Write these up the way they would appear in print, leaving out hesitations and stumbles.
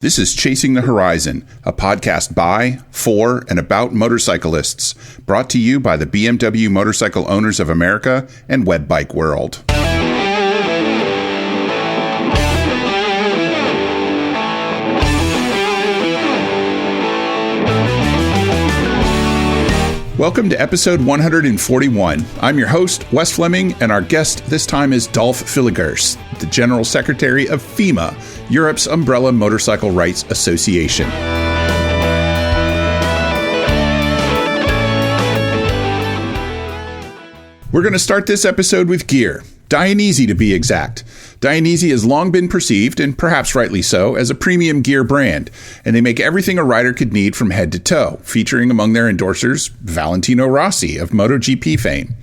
This is Chasing the Horizon, a podcast by, for, and about motorcyclists, brought to you by the BMW Motorcycle Owners of America and webBikeWorld. Welcome to episode 141. I'm your host, Wes Fleming, and our guest this time is Dolf Willigers, the General Secretary of FEMA, Europe's umbrella motorcycle rights association. We're going to start this episode with gear. Dainese to be exact. Dainese has long been perceived, and perhaps rightly so, as a premium gear brand, and they make everything a rider could need from head to toe, featuring among their endorsers Valentino Rossi of MotoGP fame.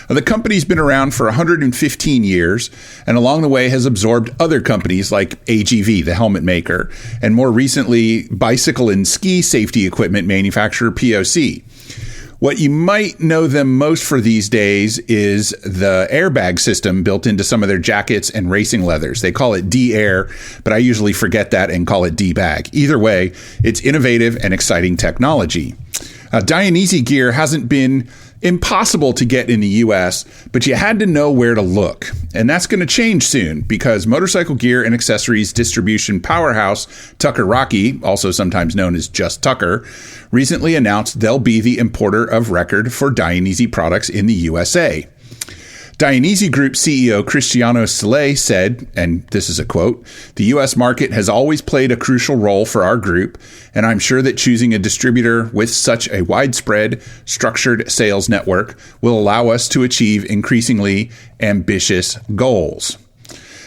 The company's been around for 115 years, and along the way has absorbed other companies like AGV, the helmet maker, and more recently, bicycle and ski safety equipment manufacturer POC. What you might know them most for these days is the airbag system built into some of their jackets and racing leathers. They call it D-Air, but I usually forget that and call it D-Bag. Either way, it's innovative and exciting technology. Dainese gear hasn't been impossible to get in the US, but you had to know where to look. And that's going to change soon because motorcycle gear and accessories distribution powerhouse Tucker Rocky, also sometimes known as just Tucker, recently announced they'll be the importer of record for Dainese products in the USA. Dainese Group CEO Cristiano Sile said, and this is a quote, "The U.S. market has always played a crucial role for our group, and I'm sure that choosing a distributor with such a widespread, structured sales network will allow us to achieve increasingly ambitious goals."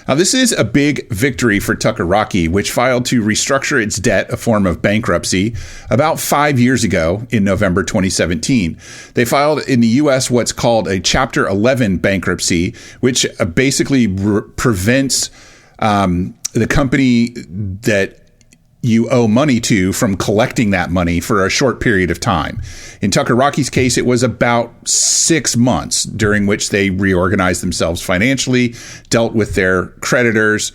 Now, this is a big victory for Tucker Rocky, which filed to restructure its debt, a form of bankruptcy, about 5 years ago in November 2017. They filed in the U.S. what's called a Chapter 11 bankruptcy, which basically prevents the company that you owe money to from collecting that money for a short period of time. In Tucker Rocky's case, it was about 6 months during which they reorganized themselves financially, dealt with their creditors,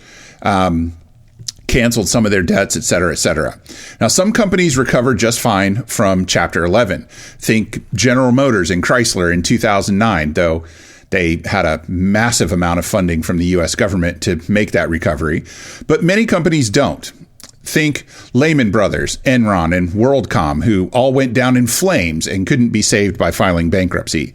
canceled some of their debts, et cetera, et cetera. Now, some companies recovered just fine from Chapter 11. Think General Motors and Chrysler in 2009, though they had a massive amount of funding from the U.S. government to make that recovery. But many companies don't. Think Lehman Brothers, Enron, and WorldCom, who all went down in flames and couldn't be saved by filing bankruptcy.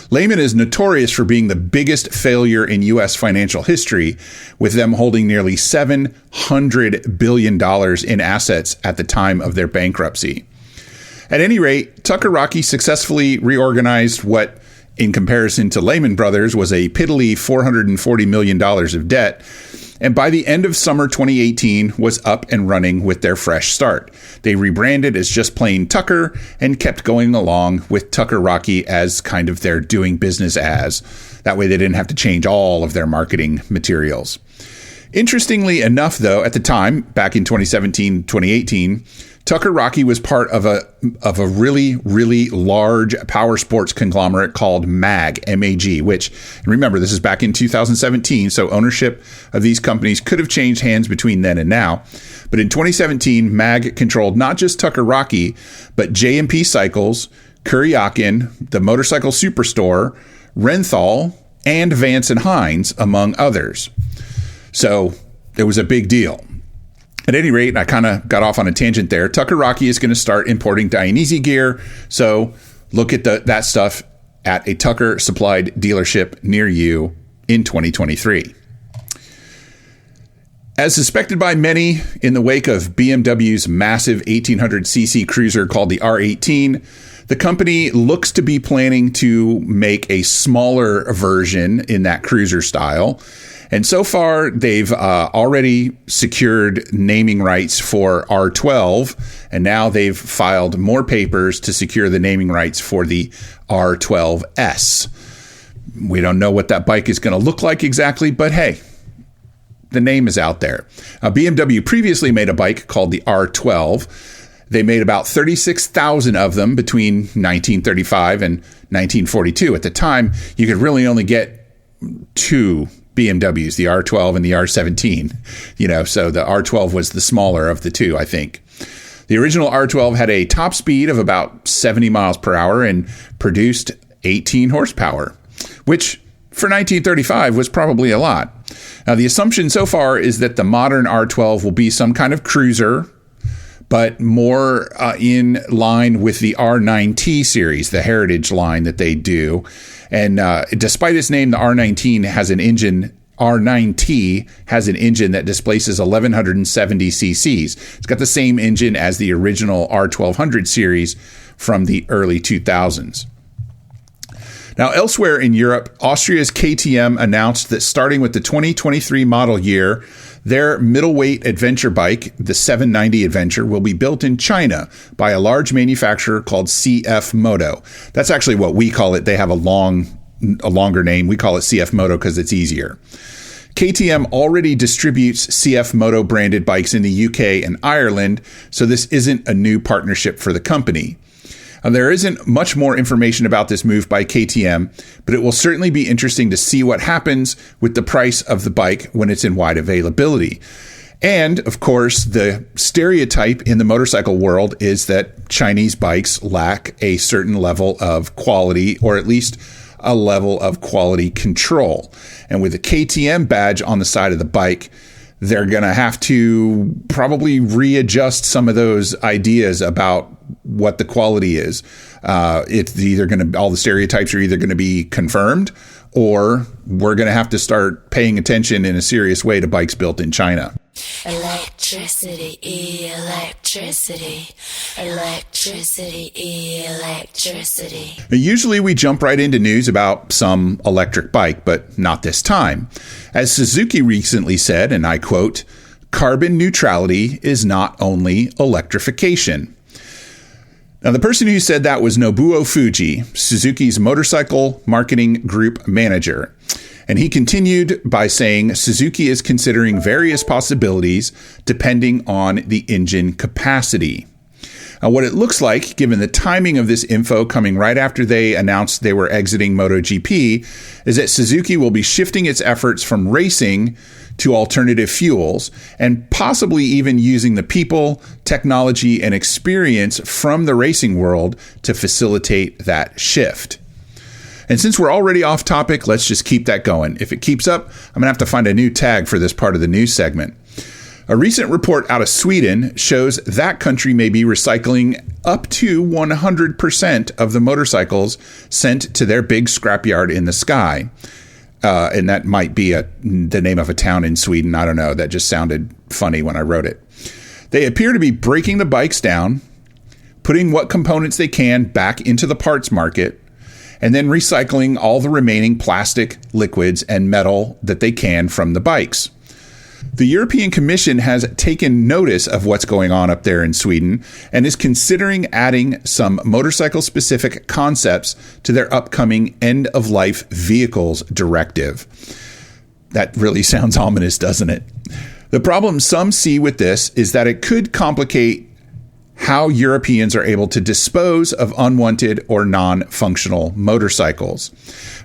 Lehman is notorious for being the biggest failure in U.S. financial history, with them holding nearly $700 billion in assets at the time of their bankruptcy. At any rate, Tucker Rocky successfully reorganized what, in comparison to Lehman Brothers, was a piddly $440 million of debt, and by the end of summer 2018 was up and running with their fresh start. They rebranded as just plain Tucker and kept going along with Tucker Rocky as kind of their doing business as. That way they didn't have to change all of their marketing materials. Interestingly enough, though, at the time, back in 2017, 2018, Tucker Rocky was part of a really, really large power sports conglomerate called MAG, M-A-G, which, and remember, this is back in 2017, so ownership of these companies could have changed hands between then and now. But in 2017, MAG controlled not just Tucker Rocky, but J&P Cycles, Kuryakin, the Motorcycle Superstore, Renthal, and Vance and Hines, among others. So it was a big deal. At any rate, I kind of got off on a tangent there. Tucker Rocky is going to start importing Dainese gear, so look at that stuff at a Tucker supplied dealership near you in 2023. As suspected by many, in the wake of BMW's massive 1800cc cruiser called the R18, the company looks to be planning to make a smaller version in that cruiser style. And so far, they've already secured naming rights for R12, and now they've filed more papers to secure the naming rights for the R12S. We don't know what that bike is going to look like exactly, but hey, the name is out there. BMW previously made a bike called the R12. They made about 36,000 of them between 1935 and 1942. At the time, you could really only get two BMWs, the R12 and the R17. So the R12 was the smaller of the two, I think. The original R12 had a top speed of about 70 miles per hour and produced 18 horsepower, which for 1935 was probably a lot. Now, the assumption so far is that the modern R12 will be some kind of cruiser, but more in line with the R9T series, the heritage line that they do. And despite its name, the R9T has an engine that displaces 1,170 cc's. It's got the same engine as the original R1200 series from the early 2000s. Now, elsewhere in Europe, Austria's KTM announced that starting with the 2023 model year, their middleweight adventure bike, the 790 Adventure, will be built in China by a large manufacturer called CF Moto. That's actually what we call it. They have a longer name. We call it CF Moto because it's easier. KTM already distributes CF Moto branded bikes in the UK and Ireland, so this isn't a new partnership for the company. There isn't much more information about this move by KTM, but it will certainly be interesting to see what happens with the price of the bike when it's in wide availability. And, of course, the stereotype in the motorcycle world is that Chinese bikes lack a certain level of quality, or at least a level of quality control. And with a KTM badge on the side of the bike, they're going to have to probably readjust some of those ideas about what the quality is. It's either going to, all the stereotypes are either going to be confirmed, or we're going to have to start paying attention in a serious way to bikes built in China. Electricity, electricity, electricity, electricity. Now, usually we jump right into news about some electric bike, but not this time. As Suzuki recently said, and I quote, "Carbon neutrality is not only electrification." Now, the person who said that was Nobuo Fuji, Suzuki's motorcycle marketing group manager. And he continued by saying Suzuki is considering various possibilities depending on the engine capacity. Now, what it looks like, given the timing of this info coming right after they announced they were exiting MotoGP, is that Suzuki will be shifting its efforts from racing to alternative fuels, and possibly even using the people, technology, and experience from the racing world to facilitate that shift. And since we're already off topic, let's just keep that going. If it keeps up, I'm going to have to find a new tag for this part of the news segment. A recent report out of Sweden shows that country may be recycling up to 100% of the motorcycles sent to their big scrapyard in the sky. And that might be the name of a town in Sweden. I don't know. That just sounded funny when I wrote it. They appear to be breaking the bikes down, putting what components they can back into the parts market, and then recycling all the remaining plastic, liquids, and metal that they can from the bikes. The European Commission has taken notice of what's going on up there in Sweden and is considering adding some motorcycle-specific concepts to their upcoming end-of-life vehicles directive. That really sounds ominous, doesn't it? The problem some see with this is that it could complicate how Europeans are able to dispose of unwanted or non-functional motorcycles.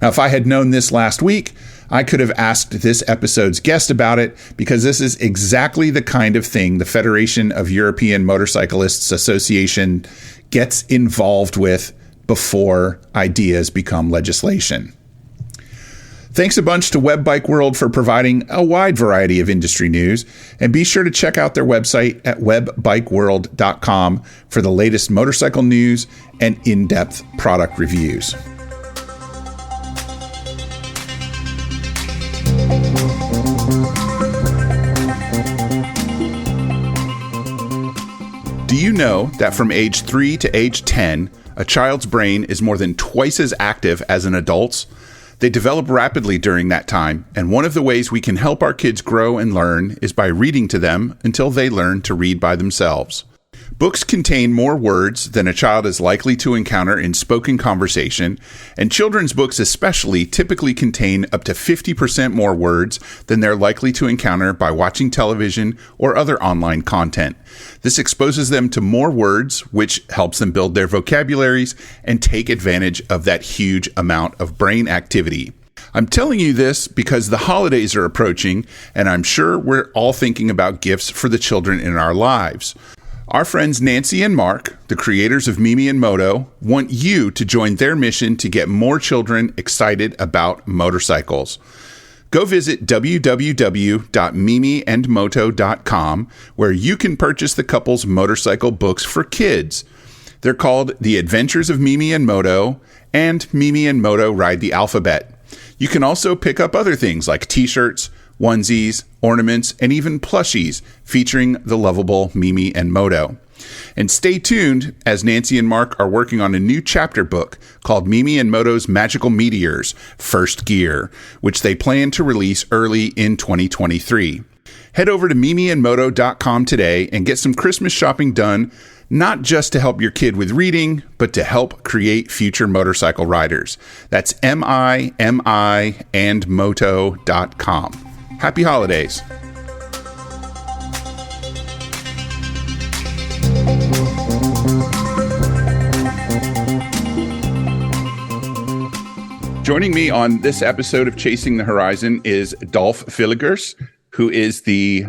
Now, if I had known this last week, I could have asked this episode's guest about it, because this is exactly the kind of thing the Federation of European Motorcyclists Association gets involved with before ideas become legislation. Thanks a bunch to webBikeWorld for providing a wide variety of industry news, and be sure to check out their website at webBikeWorld.com for the latest motorcycle news and in-depth product reviews. Do you know that from age 3 to age 10, a child's brain is more than twice as active as an adult's? They develop rapidly during that time, and one of the ways we can help our kids grow and learn is by reading to them until they learn to read by themselves. Books contain more words than a child is likely to encounter in spoken conversation, and children's books especially typically contain up to 50% more words than they're likely to encounter by watching television or other online content. This exposes them to more words, which helps them build their vocabularies and take advantage of that huge amount of brain activity. I'm telling you this because the holidays are approaching, and I'm sure we're all thinking about gifts for the children in our lives. Our friends Nancy and Mark, the creators of Mimi and Moto, want you to join their mission to get more children excited about motorcycles. Go visit www.mimiandmoto.com, where you can purchase the couple's motorcycle books for kids. They're called The Adventures of Mimi and Moto and Mimi and Moto Ride the Alphabet. You can also pick up other things like t-shirts, onesies, ornaments, and even plushies featuring the lovable Mimi and Moto. And stay tuned as Nancy and Mark are working on a new chapter book called Mimi and Moto's Magical Meteors, First Gear, which they plan to release early in 2023. Head over to mimiandmoto.com today and get some Christmas shopping done, not just to help your kid with reading, but to help create future motorcycle riders. That's MIMI and moto.com. Happy holidays. Joining me on this episode of Chasing the Horizon is Dolf Willigers, who is the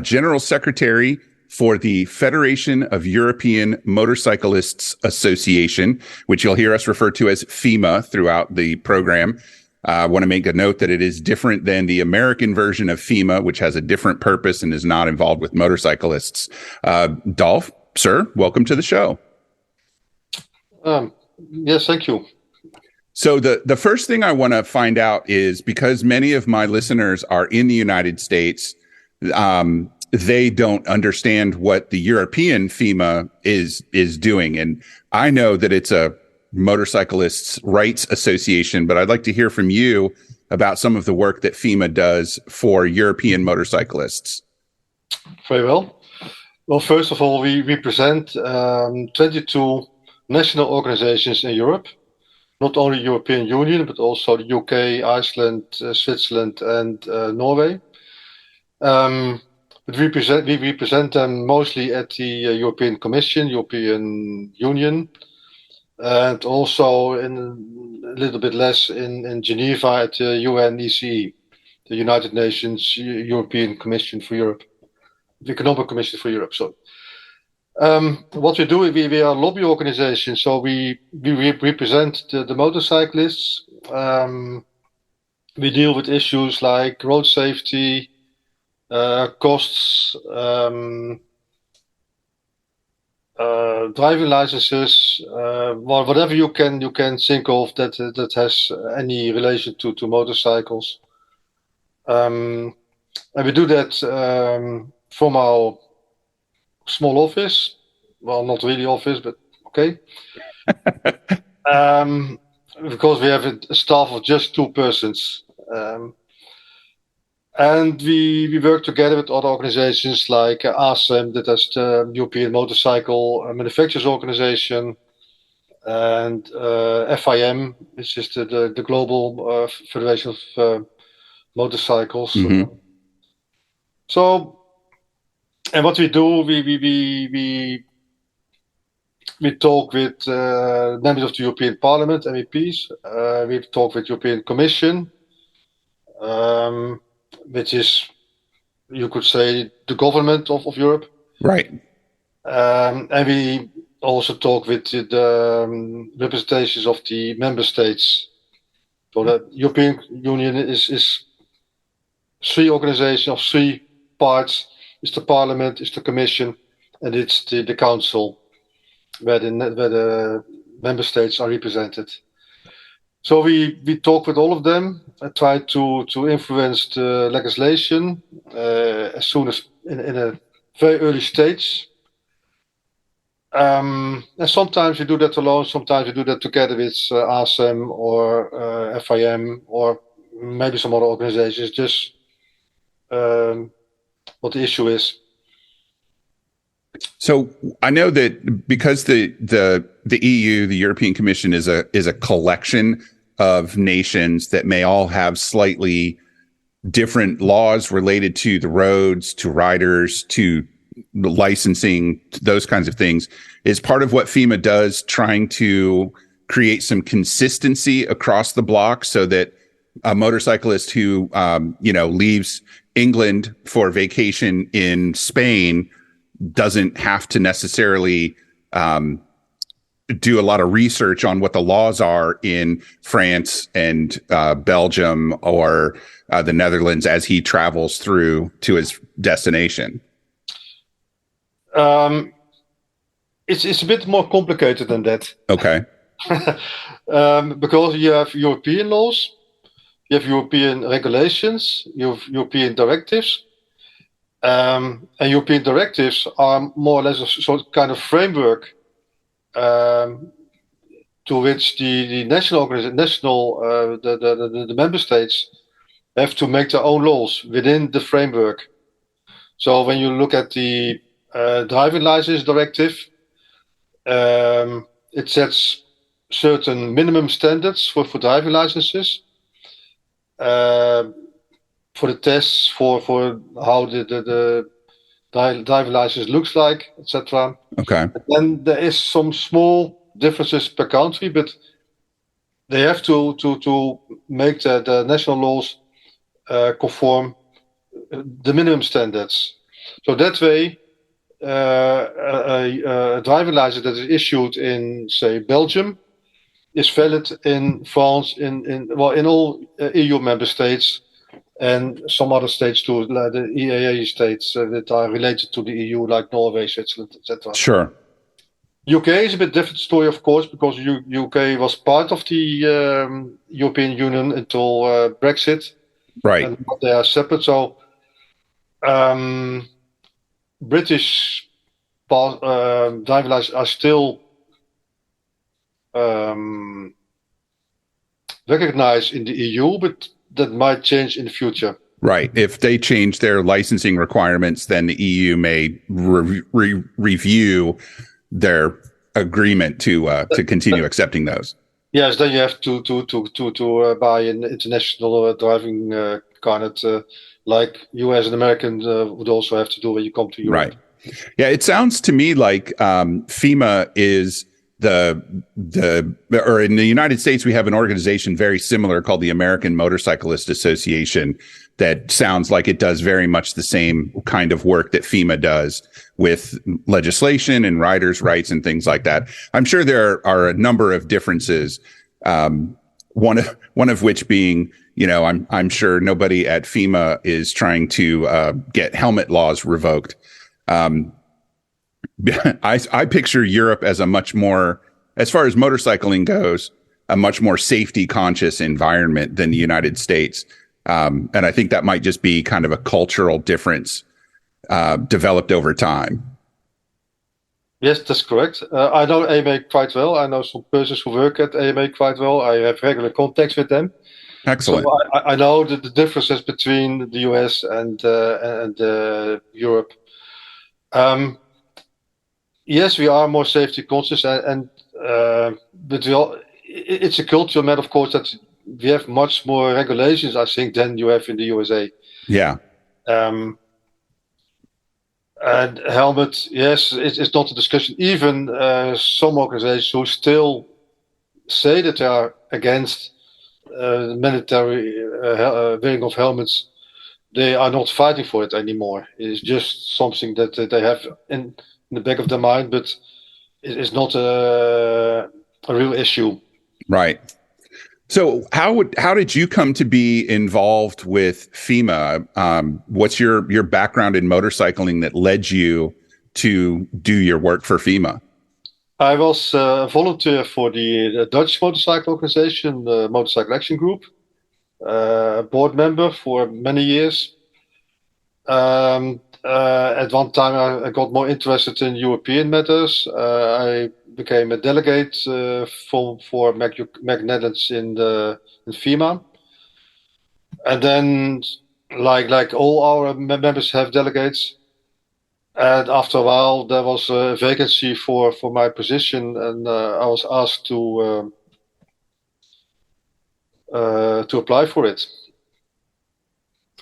General Secretary for the Federation of European Motorcyclists Association, which you'll hear us refer to as FEMA throughout the program. I want to make a note that it is different than the American version of FEMA, which has a different purpose and is not involved with motorcyclists. Dolf, sir, welcome to the show. Yes, thank you. So the first thing I want to find out is, because many of my listeners are in the United States, they don't understand what the European FEMA is doing. And I know that it's a motorcyclists' rights association, but I'd like to hear from you about some of the work that FEMA does for European motorcyclists. Very well. Well, first of all, we represent 22 national organizations in Europe, not only European Union, but also the UK, Iceland, Switzerland, and Norway. But we represent them mostly at the European Commission, European Union, and also in a little bit less in Geneva at the UNECE, the United Nations European Commission for Europe, the Economic Commission for Europe. So, what we do, we are a lobby organization, so we represent the motorcyclists. We deal with issues like road safety, costs, driving licenses, whatever you can think of that has any relation to motorcycles. And we do that from our small office. Well, not really office, but okay. Because we have a staff of just 2 persons. And we work together with other organizations like ASEM, that is the European Motorcycle Manufacturers Organization, and FIM, which is the Global Federation of Motorcycles. Mm-hmm. So, and what we do, we talk with members of the European Parliament, MEPs. We talk with European Commission, which is, you could say, the government of Europe. Right. And we also talk with the representations of the member states. So the European Union is 3 organizations of 3 parts. It's the Parliament, it's the Commission, and it's the Council, where the member states are represented. So we talk with all of them and try to influence the legislation as soon as in a very early stage. And sometimes we do that alone, sometimes we do that together with ASEM or FIM or maybe some other organizations, just what the issue is. So I know that because the EU, the European Commission, is a collection of nations that may all have slightly different laws related to the roads, to riders, to licensing, those kinds of things, is part of what FEMA does, trying to create some consistency across the block so that a motorcyclist who, leaves England for vacation in Spain doesn't have to necessarily do a lot of research on what the laws are in France and Belgium or the Netherlands as he travels through to his destination. It's a bit more complicated than that. Okay. Because you have European laws, you have European regulations, you have European directives, and European directives are more or less a sort of kind of framework to which the member states have to make their own laws within the framework. So when you look at the driving license directive, it sets certain minimum standards for driving licenses, for the tests, for how the driving license looks like, etc. Okay. And then there is some small differences per country, but they have to make the national laws conform the minimum standards. So that way, a driving license that is issued in, say, Belgium is valid in France, in all EU member states, and some other states too, like the EEA states that are related to the EU, like Norway, Switzerland, etc. Sure. UK is a bit different story, of course, because UK was part of the European Union until Brexit. Right. And they are separate. So British driving licenses are still recognized in the EU, but that might change in the future. Right. If they change their licensing requirements, then the EU may review their agreement to continue accepting those. Yes, then you have to buy an international driving card, like US and American would also have to do when you come to Europe. Right. Yeah, it sounds to me like FEMA is or in the United States, we have an organization very similar called the American Motorcyclist Association that sounds like it does very much the same kind of work that FEMA does with legislation and riders' rights and things like that. I'm sure there are a number of differences. One of which being, I'm sure nobody at FEMA is trying to get helmet laws revoked. I picture Europe as a much more, as far as motorcycling goes, a much more safety conscious environment than the United States. And I think that might just be kind of a cultural difference developed over time. Yes, that's correct. I know AMA quite well. I know some persons who work at AMA quite well. I have regular contacts with them. Excellent. So I know the differences between the US and Europe. Yes, we are more safety conscious, but it's a cultural matter, of course, that we have much more regulations, I think, than you have in the USA. Yeah. And helmet, yes, it's not a discussion. Even some organizations who still say that they are against mandatory wearing of helmets, they are not fighting for it anymore. It's just something that they have in the back of their mind, but it is not a real issue. Right. So how did you come to be involved with FEMA? What's your background in motorcycling that led you to do your work for FEMA? I was a volunteer for the Dutch motorcycle organization, the Motorcycle Action Group, board member for many years. At one time, I got more interested in European matters. I became a delegate for Mac Netherlands in FEMA, and then, like all our members have delegates. And after a while, there was a vacancy for my position, and I was asked to apply for it.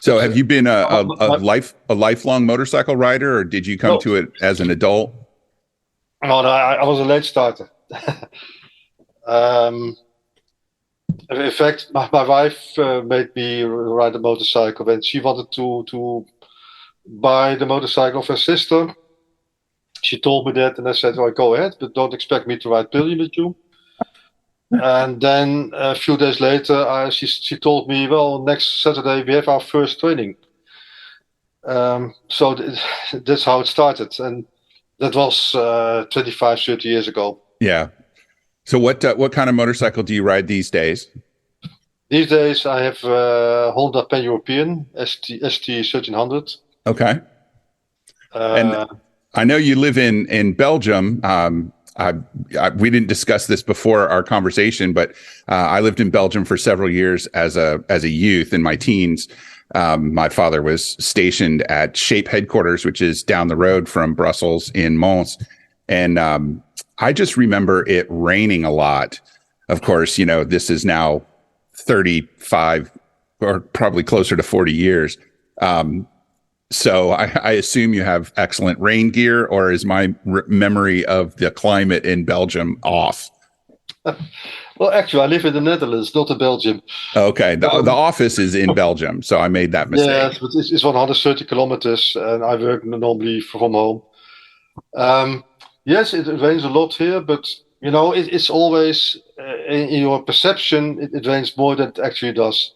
So have you been a lifelong motorcycle rider, or did you come to it as an adult? No, I was a late starter. In fact, my wife made me ride a motorcycle when she wanted to buy the motorcycle of her sister. She told me that, and I said, "Well, go ahead, but don't expect me to ride pillion with you." And then a few days later, she told me, "Well, next Saturday we have our first training." So that's how it started, and that was 25, 30 years ago. Yeah. So what kind of motorcycle do you ride these days? These days, I have Honda Pan European ST 1300. Okay. And I know you live in Belgium. We didn't discuss this before our conversation, but I lived in Belgium for several years as a youth in my teens. My father was stationed at Shape headquarters, which is down the road from Brussels in Mons. And I just remember it raining a lot. Of course, this is now 35 or probably closer to 40 years. So I assume you have excellent rain gear, or is my memory of the climate in Belgium off? Well, actually, I live in the Netherlands, not in Belgium. Okay. The office is in Belgium, so I made that mistake. Yes, but it's 130 kilometers, and I work normally from home. Yes, it rains a lot here, but it's always in your perception, it rains more than it actually does.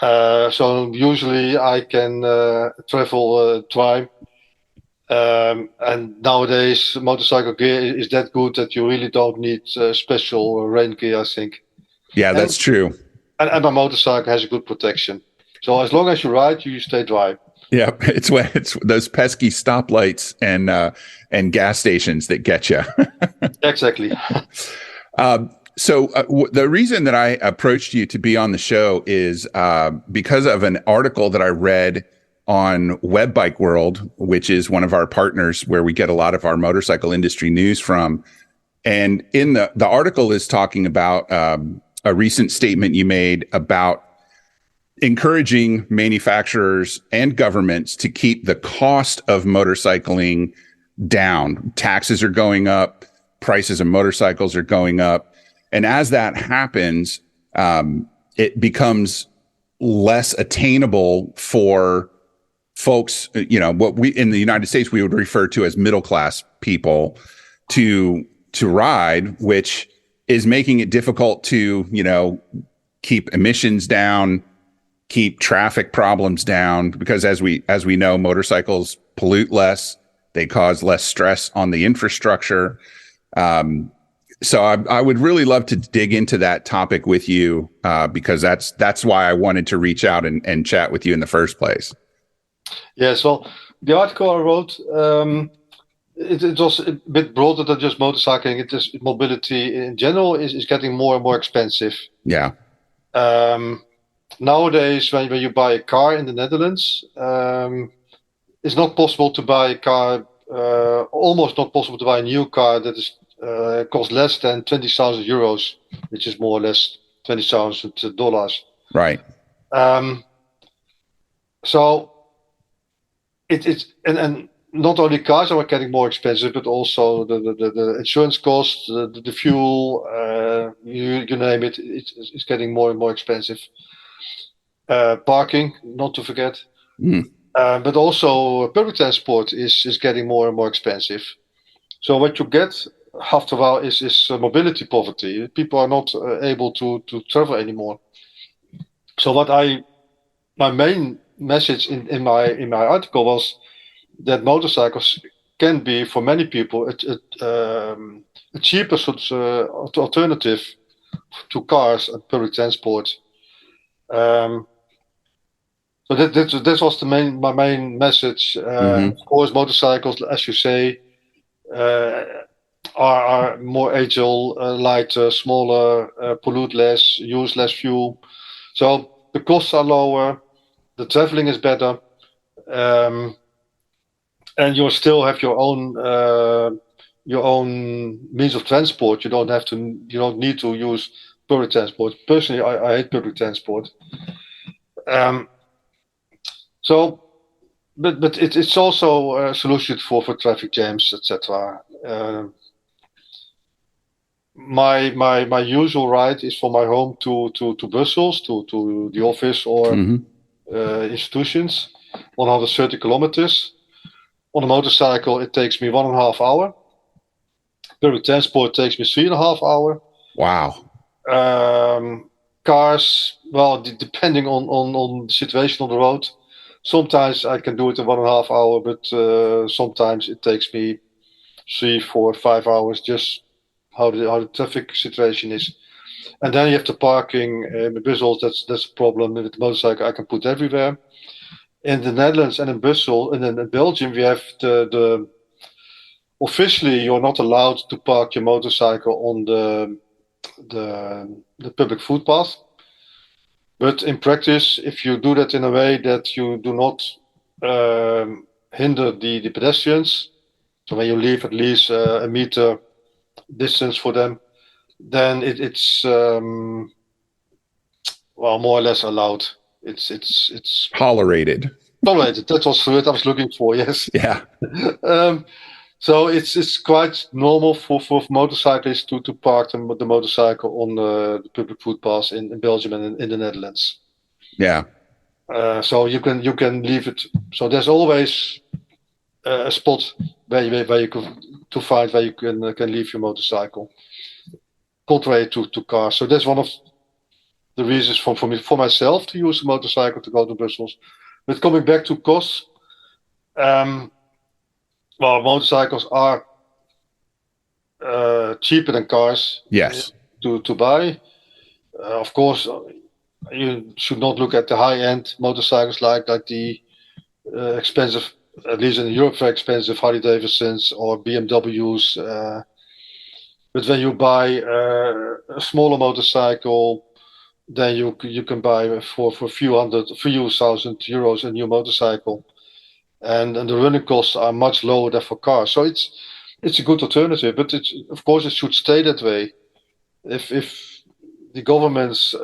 So usually I can travel dry. And nowadays, motorcycle gear is that good that you really don't need special rain gear, I think. Yeah, that's true. And my motorcycle has a good protection. So as long as you ride, you stay dry. Yeah, it's those pesky stoplights and gas stations that get you. Exactly. So the reason that I approached you to be on the show is because of an article that I read on webBikeWorld, which is one of our partners where we get a lot of our motorcycle industry news from. And in the article is talking about a recent statement you made about encouraging manufacturers and governments to keep the cost of motorcycling down. Taxes are going up, prices of motorcycles are going up. And as that happens, it becomes less attainable for folks, what we in the United States we would refer to as middle class people to ride, which is making it difficult to, keep emissions down, keep traffic problems down, because as we know, motorcycles pollute less, they cause less stress on the infrastructure. So I would really love to dig into that topic with you because that's why I wanted to reach out and chat with you in the first place. Yes, well, the article I wrote, it was a bit broader than just motorcycling. It is mobility in general is getting more and more expensive. Yeah. Nowadays, when you buy a car in the Netherlands, it's not possible to buy a car, almost not possible to buy a new car that is costs less than 20,000 euros, which is more or less $20,000. Right. So it's and not only cars are getting more expensive, but also the insurance costs, the fuel, you name it, it's getting more and more expensive. Parking, not to forget. But also public transport is getting more and more expensive. So what you get after a while is mobility poverty. People are not able to travel anymore. So my main message in my article was that motorcycles can be for many people a cheaper alternative to cars and public transport. So that was my main message. Of course, motorcycles, as you say, are more agile, lighter, smaller, pollute less, use less fuel. So the costs are lower, the traveling is better, and you still have your own means of transport. You don't need to use public transport. Personally, I hate public transport. But it's also a solution for traffic jams, etc. my usual ride is from my home to Brussels, to the office or institutions, 130 kilometers. On a motorcycle, it takes me 1.5 hours. Public transport takes me 3.5 hours. Wow. Cars, well, depending on the situation on the road, sometimes I can do it in 1.5 hours, but sometimes it takes me 3, 4, 5 hours, just how the traffic situation is. And then you have the parking in Brussels. That's a problem with the motorcycle. I can put everywhere. In the Netherlands and in Brussels and in Belgium, we have the officially you're not allowed to park your motorcycle on the public footpath. But in practice, if you do that in a way that you do not hinder the pedestrians, so when you leave at least a meter distance for them, then it's well, more or less allowed. It's Tolerated. tolerated. That was the word I was looking for. Yes. Yeah. So it's quite normal for motorcyclists to park the motorcycle on the public footpaths in Belgium and in the Netherlands. Yeah. So you can leave it. So there's always a spot where you to find where you can leave your motorcycle, contrary to cars. So that's one of the reasons for myself to use a motorcycle to go to Brussels. But coming back to costs, well, motorcycles are cheaper than cars. Yes. To buy. Of course, you should not look at the high-end motorcycles like the expensive, at least in Europe, very expensive Harley Davidsons or BMWs. But when you buy a smaller motorcycle, then you can buy for a few thousand euros a new motorcycle, and the running costs are much lower than for cars. So it's a good alternative, but of course it should stay that way. If the governments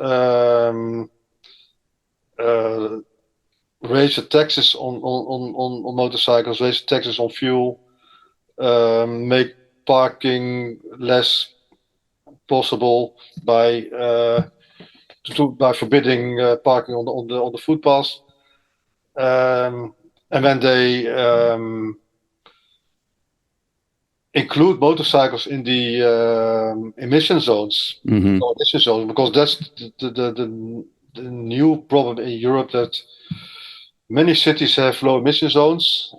raise the taxes on motorcycles, raise the taxes on fuel, make parking less possible by forbidding parking on the footpaths, and when they include motorcycles in the emission zones, because that's the new problem in Europe, that many cities have low emission zones.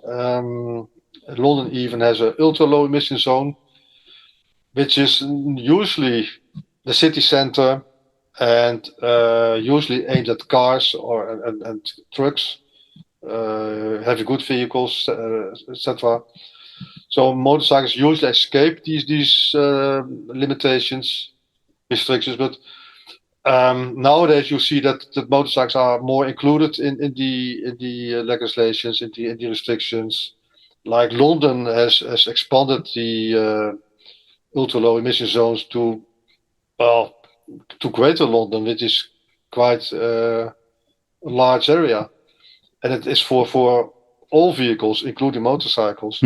London even has an ultra low emission zone, which is usually the city center and usually aimed at cars and trucks, heavy good vehicles, etc. So motorcycles usually escape these limitations, restrictions, but nowadays you see that motorcycles are more included in the legislations, in the restrictions. Like London has expanded the ultra low emission zones to Greater London, which is quite a large area, and it is for all vehicles, including motorcycles.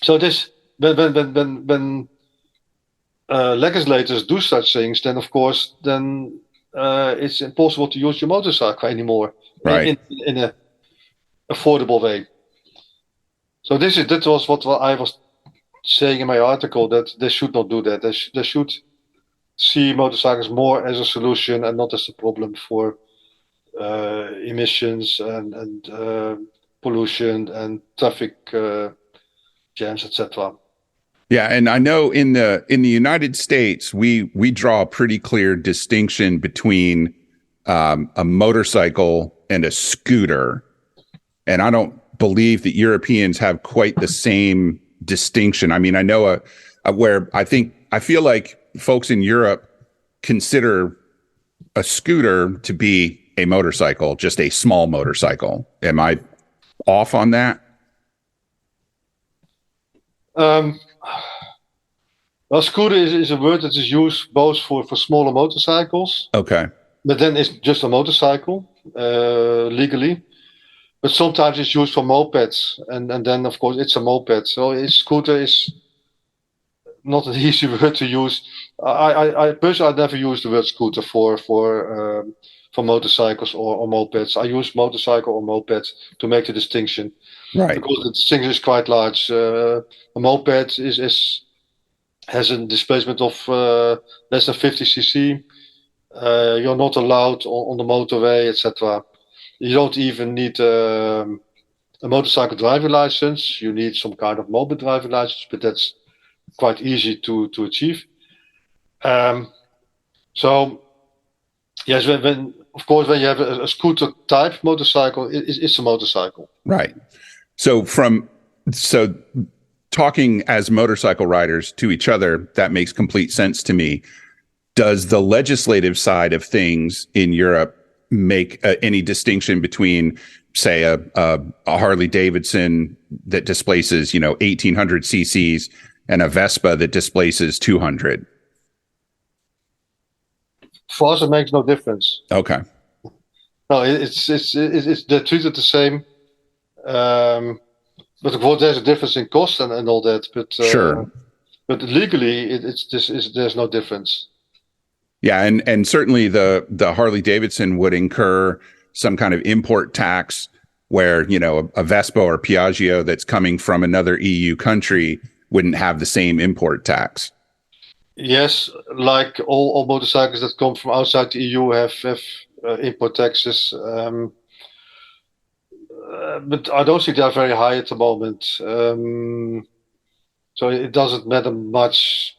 So this, when legislators do such things, then of course, it's impossible to use your motorcycle anymore, right, in a affordable way. So that was what I was saying in my article, that they should not do that. They should see motorcycles more as a solution and not as a problem for emissions and pollution and traffic jams, etc. Yeah, and I know in the United States, we draw a pretty clear distinction between a motorcycle and a scooter, and I don't believe that Europeans have quite the same distinction. I mean, I know where I feel like folks in Europe consider a scooter to be a motorcycle, just a small motorcycle. Am I off on that? Well, scooter is a word that is used both for smaller motorcycles. Okay. But then it's just a motorcycle, legally. But sometimes it's used for mopeds, and then of course it's a moped. So a scooter is not an easy word to use. I personally, I never use the word scooter for motorcycles or mopeds. I use motorcycle or moped to make the distinction. Right. Because the distinction is quite large. A moped has a displacement of less than 50 cc. You're not allowed on the motorway, etc. You don't even need a motorcycle driving license. You need some kind of moped driving license, but that's quite easy to achieve. So, yes, when you have a scooter type motorcycle, it's a motorcycle. Right. So talking as motorcycle riders to each other, that makes complete sense to me. Does the legislative side of things in Europe make any distinction between, say, a Harley Davidson that displaces, 1,800 cc's and a Vespa that displaces 200? For us, it makes no difference. Okay. No, it's they're treated the same. But of course, there's a difference in cost and all that. But sure. But legally, there's no difference. Yeah, and certainly the Harley Davidson would incur some kind of import tax, where a Vespa or Piaggio that's coming from another EU country wouldn't have the same import tax. Yes, like all motorcycles that come from outside the EU have import taxes. But I don't think they are very high at the moment. So it doesn't matter much.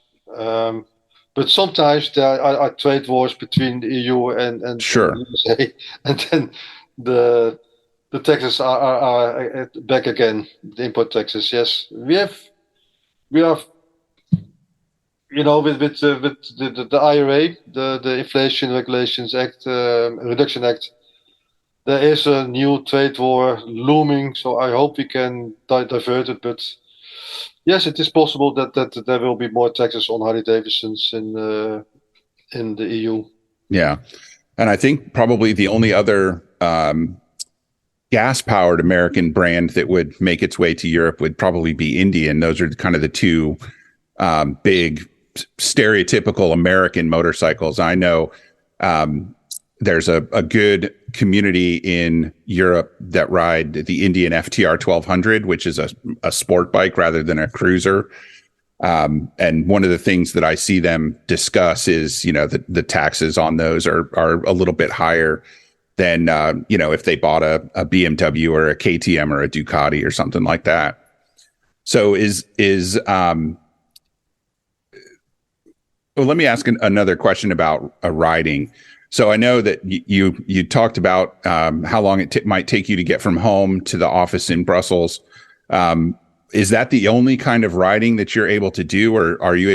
But sometimes there are trade wars between the EU and sure. the USA, and then the taxes are back again. The import taxes, yes, we have, with the IRA, the Inflation Regulations Act, Reduction Act. There is a new trade war looming, so I hope we can divert it. But yes, it is possible that there will be more taxes on Harley Davidsons in the EU. Yeah, and I think probably the only other gas-powered American brand that would make its way to Europe would probably be Indian. Those are kind of the two big stereotypical American motorcycles. I know there's a good community in Europe that ride the Indian FTR 1200, which is a sport bike rather than a cruiser. And one of the things that I see them discuss is, the taxes on those are a little bit higher than, if they bought a BMW or a KTM or a Ducati or something like that. So well, let me ask another question about riding. So I know that you talked about how long it might take you to get from home to the office in Brussels. Is that the only kind of riding that you're able to do, or are you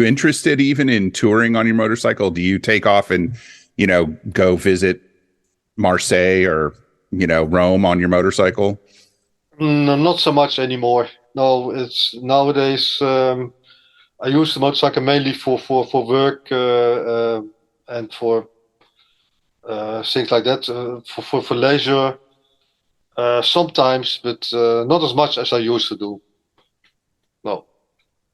interested even in touring on your motorcycle? Do you take off and, go visit Marseille or, Rome on your motorcycle? No, not so much anymore. No, it's nowadays, I use the motorcycle mainly for work, and for things like that, for leisure, sometimes, but not as much as I used to do. No.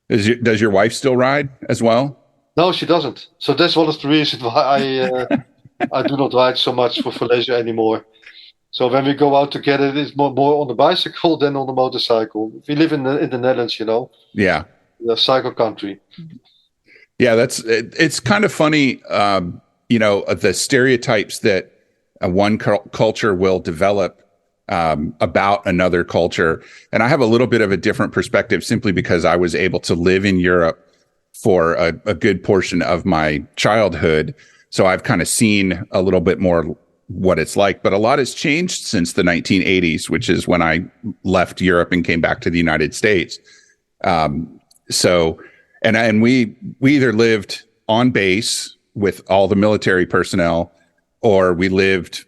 Does your wife still ride as well? No, she doesn't. So that's one of the reasons why I do not ride so much for leisure anymore. So when we go out together, it's more on the bicycle than on the motorcycle. We live in the Netherlands, Yeah. The cycle country. Yeah, it's kind of funny, the stereotypes that one culture will develop about another culture. And I have a little bit of a different perspective simply because I was able to live in Europe for a good portion of my childhood. So I've kind of seen a little bit more what it's like. But a lot has changed since the 1980s, which is when I left Europe and came back to the United States. And we either lived on base with all the military personnel, or we lived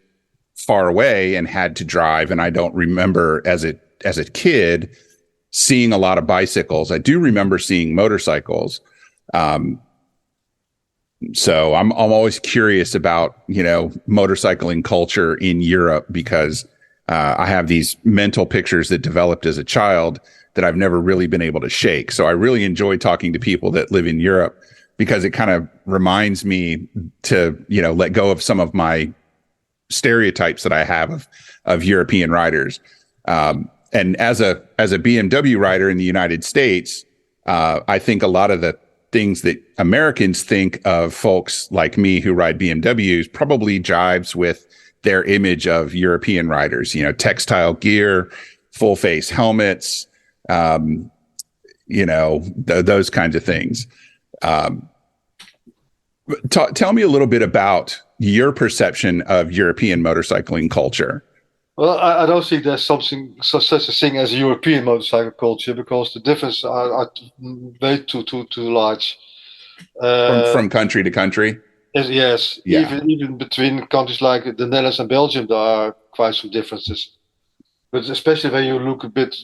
far away and had to drive. And I don't remember as a kid seeing a lot of bicycles. I do remember seeing motorcycles. So I'm always curious about, motorcycling culture in Europe, because I have these mental pictures that developed as a child that I've never really been able to shake. So I really enjoy talking to people that live in Europe because it kind of reminds me to, let go of some of my stereotypes that I have of European riders. And as a BMW rider in the United States, I think a lot of the things that Americans think of folks like me who ride BMWs probably jives with their image of European riders, textile gear, full face helmets, those kinds of things. Tell me a little bit about your perception of European motorcycling culture. Well, I don't think there's such a thing as a European motorcycle culture, because the differences are way too large. From country to country? Yes. Yeah. Even between countries like the Netherlands and Belgium, there are quite some differences. But especially when you look a bit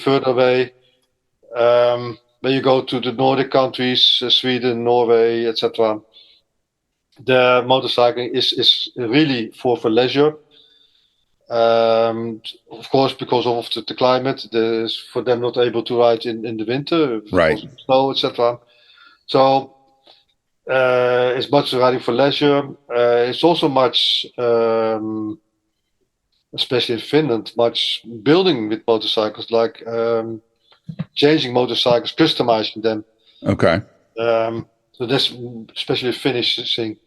further away, when you go to the Nordic countries, Sweden, Norway, etc., the motorcycling is really for leisure. Of course, because of the climate, for them not able to ride in the winter, right? Snow, etc. So it's much riding for leisure. It's also much, especially in Finland, much building with motorcycles, like changing motorcycles, customizing them. Okay. So that's especially a Finnish thing.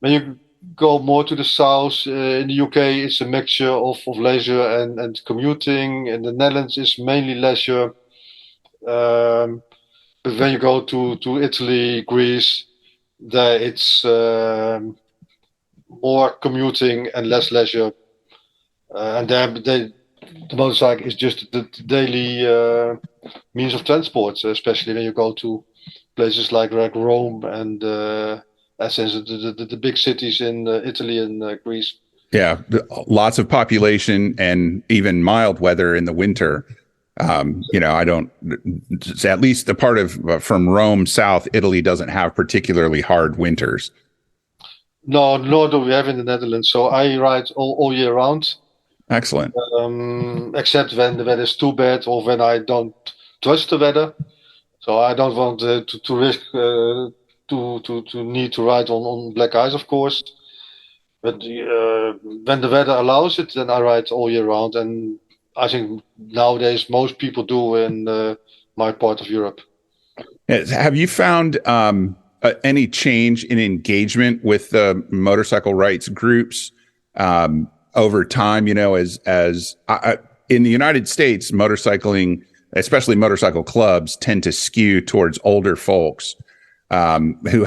When you go more to the south, in the UK, it's a mixture of leisure and commuting. In the Netherlands, it's mainly leisure. But when you go to Italy, Greece, there it's more commuting and less leisure. And there, the motorcycle is just the daily means of transport, especially when you go to places like Rome and the big cities in Italy and Greece. Yeah, lots of population and even mild weather in the winter. I don't, at least the part of from Rome south, Italy doesn't have particularly hard winters. No, nor do we have in the Netherlands. So I ride all year round. Excellent. Except when the weather is too bad or when I don't trust the weather. So I don't want to risk to need to ride on black ice, of course. But when the weather allows it, then I ride all year round. And I think nowadays most people do in my part of Europe. Have you found any change in engagement with the motorcycle rights groups over time? As in the United States, motorcycling, especially motorcycle clubs, tend to skew towards older folks who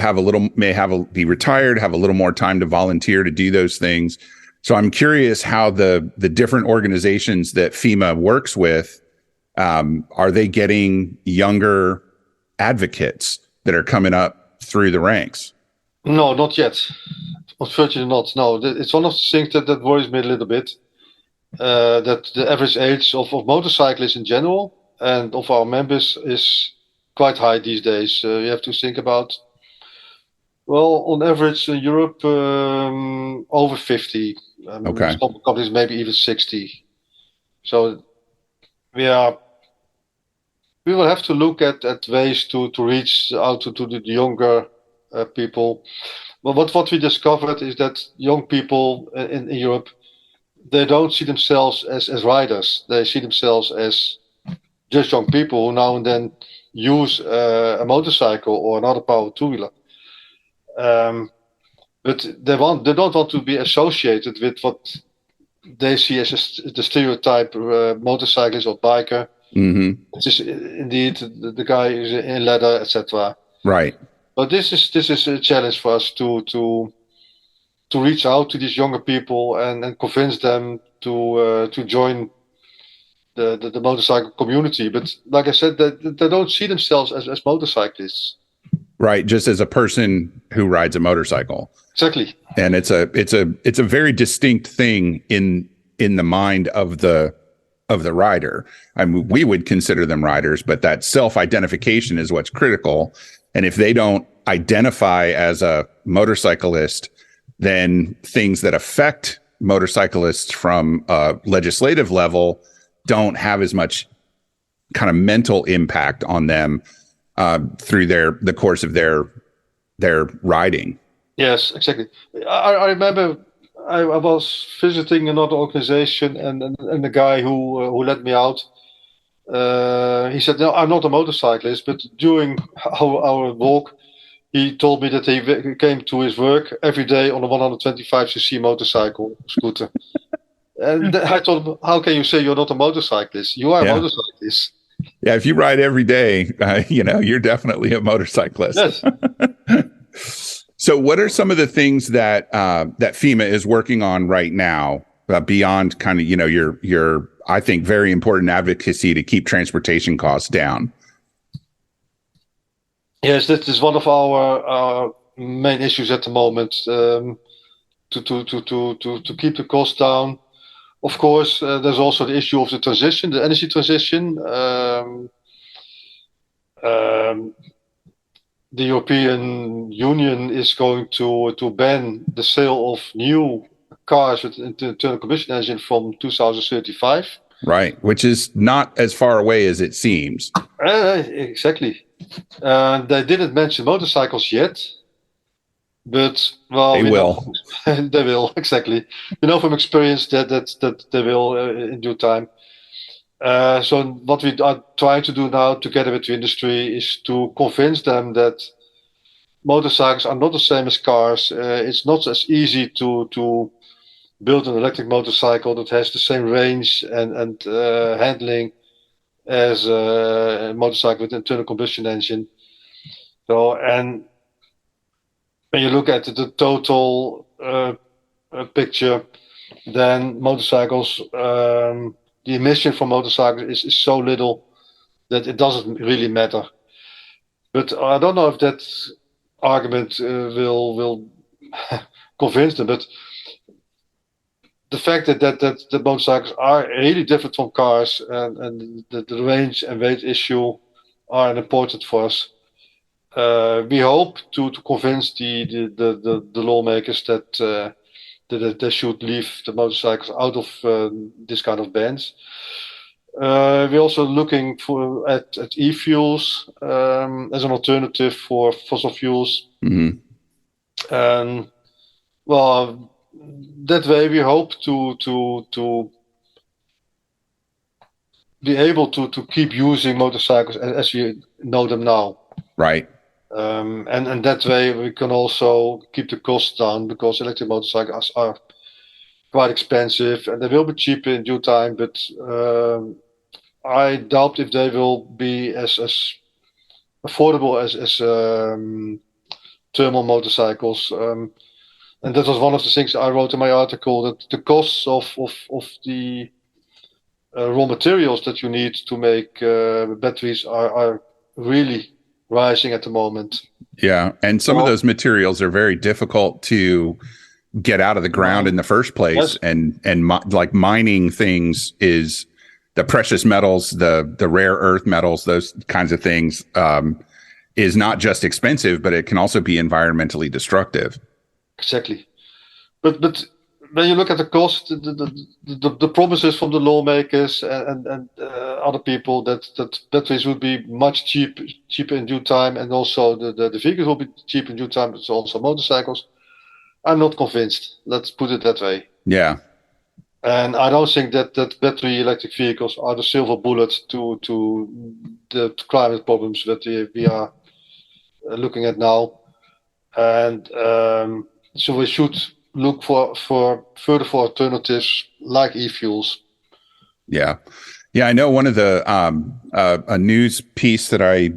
be retired, have a little more time to volunteer to do those things. So I'm curious how the different organizations that FEMA works with, are they getting younger advocates that are coming up through the ranks? No, not yet. Unfortunately not. No, it's one of the things that worries me a little bit, that the average age of motorcyclists in general and of our members is quite high these days. You have to think about, well, on average in Europe, over 50. Okay. Some companies maybe even 60. So we will have to look at ways to reach out to the younger people. But what we discovered is that young people in Europe, they don't see themselves as riders. They see themselves as just young people who now and then use a motorcycle or another powered two-wheeler. But they don't want to be associated with what they see as the stereotype motorcyclist or biker. Mm-hmm. It is indeed the guy is in leather, etc. Right. But this is a challenge for us to reach out to these younger people and convince them to join the motorcycle community. But like I said, they don't see themselves as motorcyclists. Right, just as a person who rides a motorcycle. Exactly. And it's a very distinct thing in the mind of the rider. I mean, we would consider them riders, but that self-identification is what's critical. And if they don't identify as a motorcyclist, then things that affect motorcyclists from a legislative level don't have as much kind of mental impact on them through the course of their riding. Yes, exactly. I remember I was visiting another organization, and the guy who let me out, he said, "No, I'm not a motorcyclist," but during our walk, he told me that he came to his work every day on a 125cc motorcycle scooter. And I told him, "How can you say you're not a motorcyclist? You are a motorcyclist." Yeah, if you ride every day, you're definitely a motorcyclist. Yes. So, what are some of the things that FEMA is working on right now beyond kind of your I think very important advocacy to keep transportation costs down? Yes, that is one of our main issues at the moment. To keep the cost down. Of course, there's also the issue of the energy transition. The European Union is going to ban the sale of new cars with internal combustion engine from 2035. Right, which is not as far away as it seems. Exactly. They didn't mention motorcycles yet. But they will. They will, exactly. We know from experience that they will in due time. So what we are trying to do now together with the industry is to convince them that motorcycles are not the same as cars. It's not as easy to build an electric motorcycle that has the same range and handling as a motorcycle with internal combustion engine. So, and when you look at the total picture, then motorcycles, the emission from motorcycles is so little that it doesn't really matter. But I don't know if that argument will convince them. But the fact that the motorcycles are really different from cars, and the range and weight issue are important for us. We hope to convince the lawmakers that they should leave the motorcycles out of this kind of bans. We're also looking at e-fuels as an alternative for fossil fuels. Mm-hmm. And well, that way we hope to be able to keep using motorcycles as we know them now. Right. And that way we can also keep the costs down, because electric motorcycles are quite expensive and they will be cheaper in due time, but I doubt if they will be as affordable as thermal motorcycles. And that was one of the things I wrote in my article, that the costs of the raw materials that you need to make batteries are really rising at the moment. Yeah, and some of those materials are very difficult to get out of the ground in the first place. Yes. And like mining things is the precious metals, the rare earth metals, those kinds of things is not just expensive, but it can also be environmentally destructive. Exactly. But when you look at the cost, the promises from the lawmakers and other people that batteries would be much cheaper in due time, and also the vehicles will be cheap in due time, but also motorcycles, I'm not convinced. Let's put it that way. Yeah. And I don't think that battery electric vehicles are the silver bullet to the climate problems that we are looking at now. And so we should look for alternatives like e-fuels. Yeah. I know one of the a news piece that I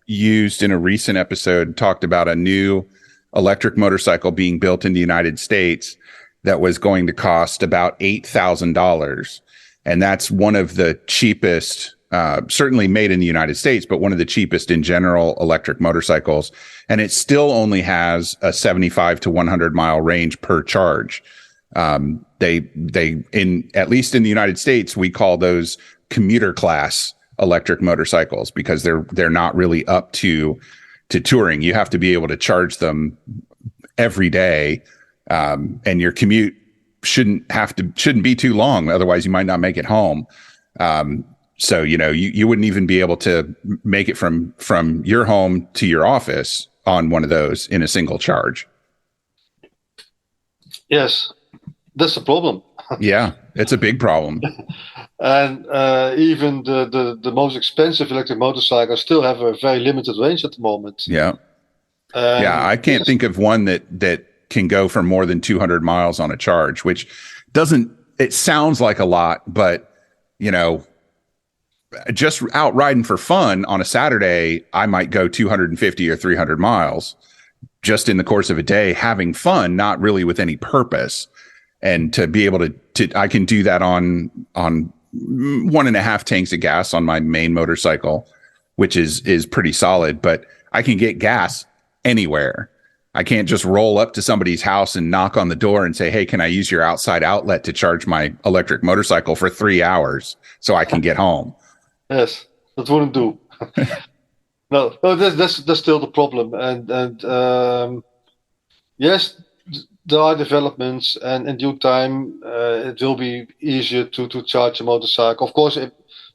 used in a recent episode talked about a new electric motorcycle being built in the United States that was going to cost about $8,000. And that's one of the cheapest, certainly made in the United States, but one of the cheapest in general electric motorcycles. And it still only has a 75 to 100 mile range per charge. They at least in the United States, we call those commuter class electric motorcycles, because they're not really up to touring. You have to be able to charge them every day. And your commute shouldn't be too long. Otherwise you might not make it home. So, you wouldn't even be able to make it from your home to your office on one of those in a single charge. Yes, that's the problem. Yeah, it's a big problem. And even the most expensive electric motorcycles still have a very limited range at the moment. Yeah. Yeah, I can't think of one that can go for more than 200 miles on a charge, which it sounds like a lot, but, just out riding for fun on a Saturday, I might go 250 or 300 miles just in the course of a day, having fun, not really with any purpose. And to be able to I can do that on 1.5 tanks of gas on my main motorcycle, which is pretty solid, but I can get gas anywhere. I can't just roll up to somebody's house and knock on the door and say, "Hey, can I use your outside outlet to charge my electric motorcycle for 3 hours so I can get home?" Yes, that wouldn't do. No, that's still the problem. And yes, there are developments, and in due time, it will be easier to charge a motorcycle. Of course,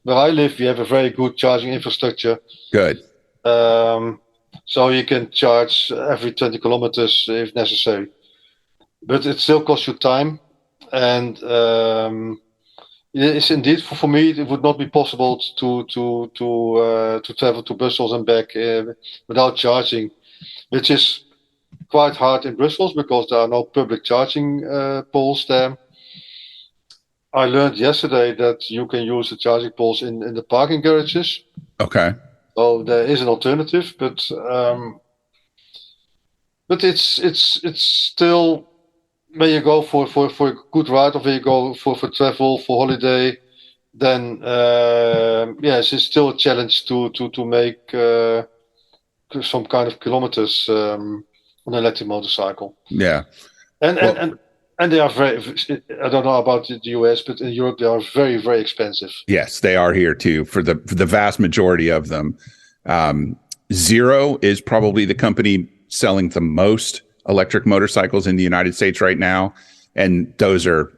where I live, we have a very good charging infrastructure. Good. So you can charge every 20 kilometers if necessary. But it still costs you time. And it's indeed, for me, it would not be possible to travel to Brussels and back without charging, which is quite hard in Brussels because there are no public charging poles there. I learned yesterday that you can use the charging poles in the parking garages. Okay. So there is an alternative, but it's still, when you go for a good ride, or when you go for travel, for holiday, then yes, it's still a challenge to make some kind of kilometers on an electric motorcycle. Yeah. And they are very, I don't know about the US, but in Europe, they are very, very expensive. Yes, they are here too, for the vast majority of them. Zero is probably the company selling the most electric motorcycles in the United States right now. And those are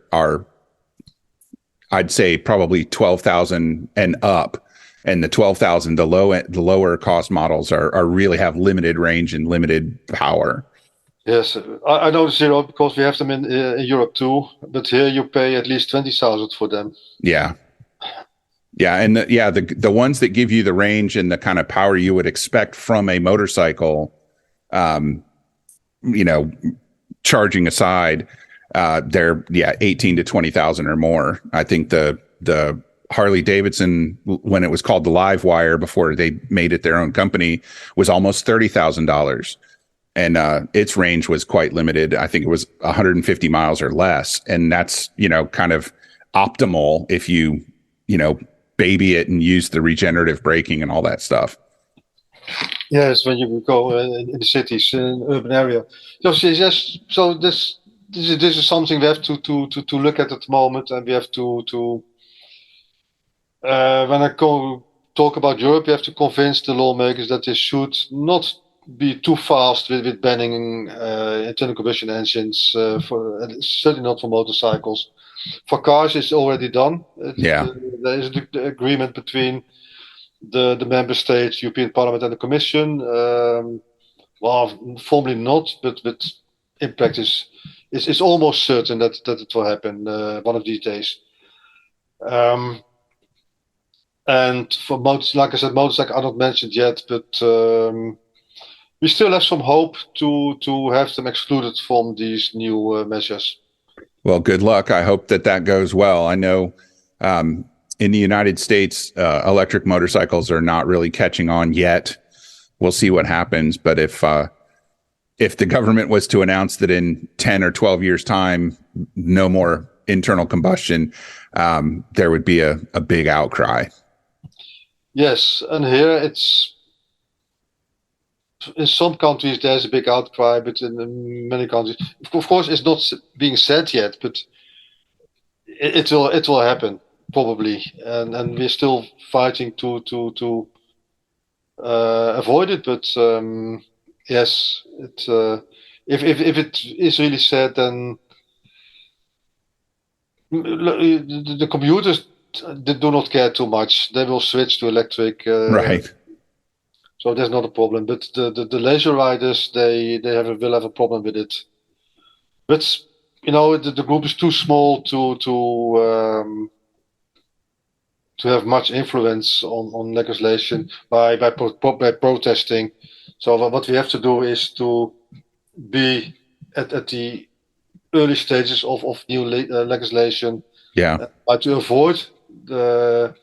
I'd say probably 12,000 and up. And the 12,000, the lower cost models are really have limited range and limited power. Yes, I know the Zero because we have them in Europe too. But here you pay at least 20,000 for them. Yeah, yeah, and the ones that give you the range and the kind of power you would expect from a motorcycle, charging aside, they're 18 to 20,000 or more. I think the Harley Davidson, when it was called the Live Wire before they made it their own company, was almost $30,000. And its range was quite limited. I think it was 150 miles or less. And that's, kind of optimal if you, baby it and use the regenerative braking and all that stuff. Yes, when you go in the cities, in urban area. So this is something we have to look at the moment, and we have to when I talk about Europe, we have to convince the lawmakers that they should not be too fast with banning internal combustion engines, certainly not for motorcycles. For cars, it's already done. There is the agreement between the member states, European Parliament, and the Commission. Well, formally not, but in practice, it's almost certain that it will happen one of these days. And for like I said, motorcycle are not mentioned yet, but we still have some hope to have them excluded from these new measures. Well, good luck. I hope that goes well. I know in the United States, electric motorcycles are not really catching on yet. We'll see what happens. But if the government was to announce that in 10 or 12 years' time, no more internal combustion, there would be a big outcry. Yes, and here in some countries there's a big outcry, but in many countries, of course, it's not being said yet, but it will happen probably, and we're still fighting to avoid it. But yes, if it is really said, then the commuters they do not care too much. They will switch to electric. Right. So that's not a problem. But the leisure riders, will have a problem with it. But the group is too small to have much influence on legislation by protesting. So what we have to do is to be at the early stages of new legislation. Yeah. To avoid the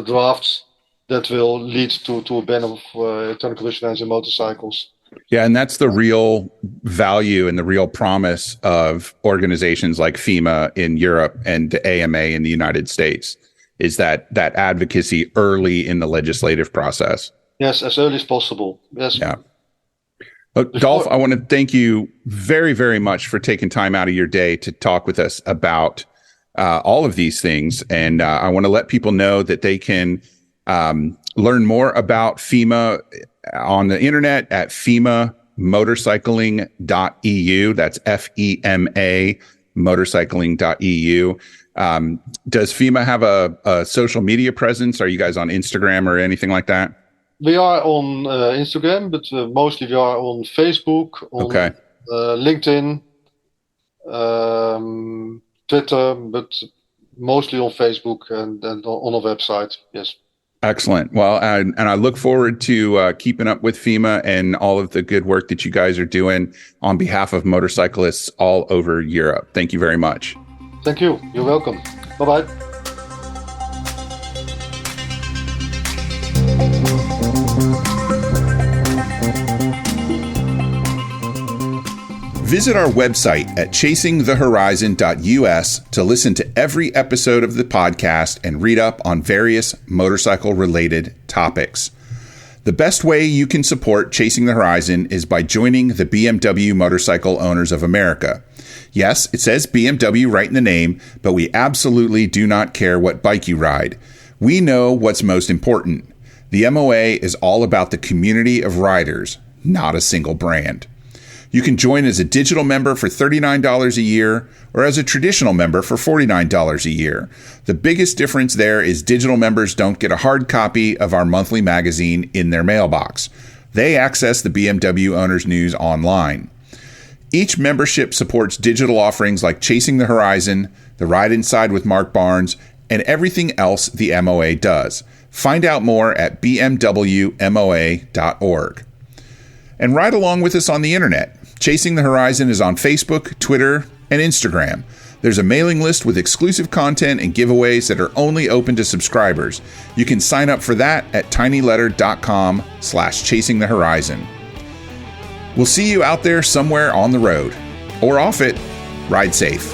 drafts that will lead to a ban of internal combustion engine motorcycles. Yeah, and that's the real value and the real promise of organizations like FEMA in Europe and the AMA in the United States, is that advocacy early in the legislative process. Yes, as early as possible. Yes. Yeah. Dolf, I want to thank you very, very much for taking time out of your day to talk with us about all of these things. And I want to let people know that they can learn more about FEMA on the internet at FEMA motorcycling.eu. That's FEMA motorcycling.eu. Does FEMA have a social media presence? Are you guys on Instagram or anything like that? We are on Instagram, but mostly we are on Facebook, on LinkedIn, Twitter, but mostly on Facebook and on our website. Yes. Excellent. Well, and I look forward to keeping up with FEMA and all of the good work that you guys are doing on behalf of motorcyclists all over Europe. Thank you very much. Thank you. You're welcome. Bye-bye. Visit our website at chasingthehorizon.us to listen to every episode of the podcast and read up on various motorcycle-related topics. The best way you can support Chasing the Horizon is by joining the BMW Motorcycle Owners of America. Yes, it says BMW right in the name, but we absolutely do not care what bike you ride. We know what's most important. The MOA is all about the community of riders, not a single brand. You can join as a digital member for $39 a year or as a traditional member for $49 a year. The biggest difference there is digital members don't get a hard copy of our monthly magazine in their mailbox. They access the BMW Owners News online. Each membership supports digital offerings like Chasing the Horizon, The Ride Inside with Mark Barnes, and everything else the MOA does. Find out more at bmwmoa.org. And ride along with us on the internet. Chasing the Horizon is on Facebook, Twitter, and Instagram. There's a mailing list with exclusive content and giveaways that are only open to subscribers. You can sign up for that at tinyletter.com/chasingthehorizon. We'll see you out there somewhere on the road or off it. Ride safe.